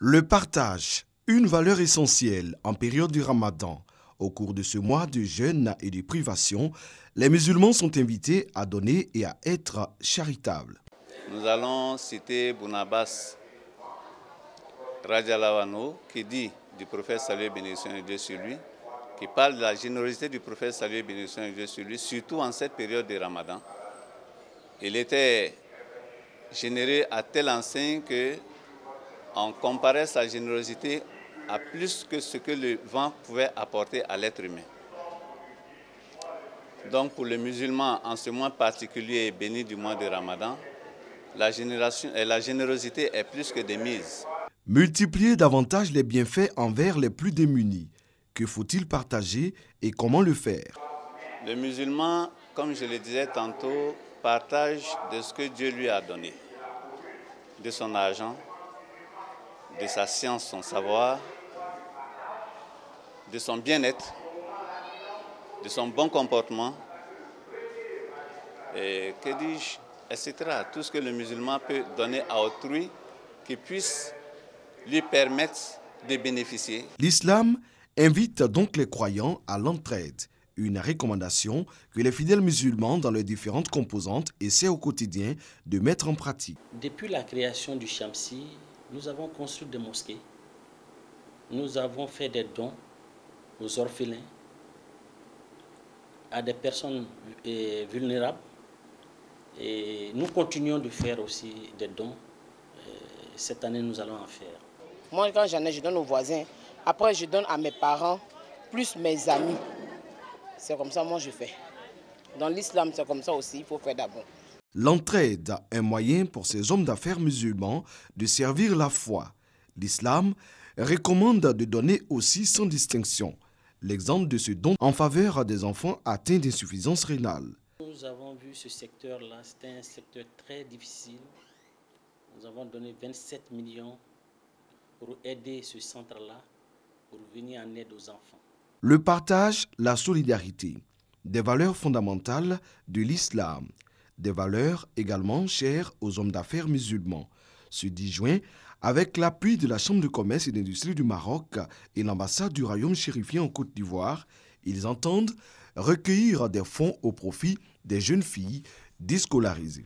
Le partage, une valeur essentielle en période du Ramadan. Au cours de ce mois de jeûne et de privation, les musulmans sont invités à donner et à être charitables. Nous allons citer Ibn Abbas Radiallahu Anhu, qui dit du prophète salué bénédiction de Dieu sur lui, qui parle de la générosité du prophète salué bénédiction de Dieu sur lui, surtout en cette période de Ramadan. Il était généreux à telle enseigne qu'on comparait sa générosité à plus que ce que le vent pouvait apporter à l'être humain. Donc pour les musulmans, en ce mois particulier et béni du mois de Ramadan, la générosité est plus que de mise. Multiplier davantage les bienfaits envers les plus démunis. Que faut-il partager et comment le faire? Le musulman, comme je le disais tantôt, partage de ce que Dieu lui a donné, de son argent, de sa science, son savoir, de son bien-être, de son bon comportement, et que dis-je, etc. Tout ce que le musulman peut donner à autrui qui puisse lui permettre de bénéficier. L'islam invite donc les croyants à l'entraide, une recommandation que les fidèles musulmans dans leurs différentes composantes essaient au quotidien de mettre en pratique. Depuis la création du Shamsi, nous avons construit des mosquées, nous avons fait des dons aux orphelins, à des personnes vulnérables, et nous continuons de faire aussi des dons. Cette année, nous allons en faire. Moi, quand j'en ai, je donne aux voisins. Après, je donne à mes parents, plus mes amis. C'est comme ça, moi, je fais. Dans l'islam, c'est comme ça aussi, il faut faire d'abord. L'entraide, un moyen pour ces hommes d'affaires musulmans de servir la foi. L'islam recommande de donner aussi sans distinction. L'exemple de ce don en faveur des enfants atteints d'insuffisance rénale. Nous avons vu ce secteur-là, c'était un secteur très difficile. Nous avons donné 27 millions pour aider ce centre-là, pour venir en aide aux enfants. Le partage, la solidarité, des valeurs fondamentales de l'islam, des valeurs également chères aux hommes d'affaires musulmans. Ce 10 juin, avec l'appui de la Chambre de commerce et d'industrie du Maroc et l'ambassade du royaume chérifien en Côte d'Ivoire, ils entendent recueillir des fonds au profit des jeunes filles déscolarisées.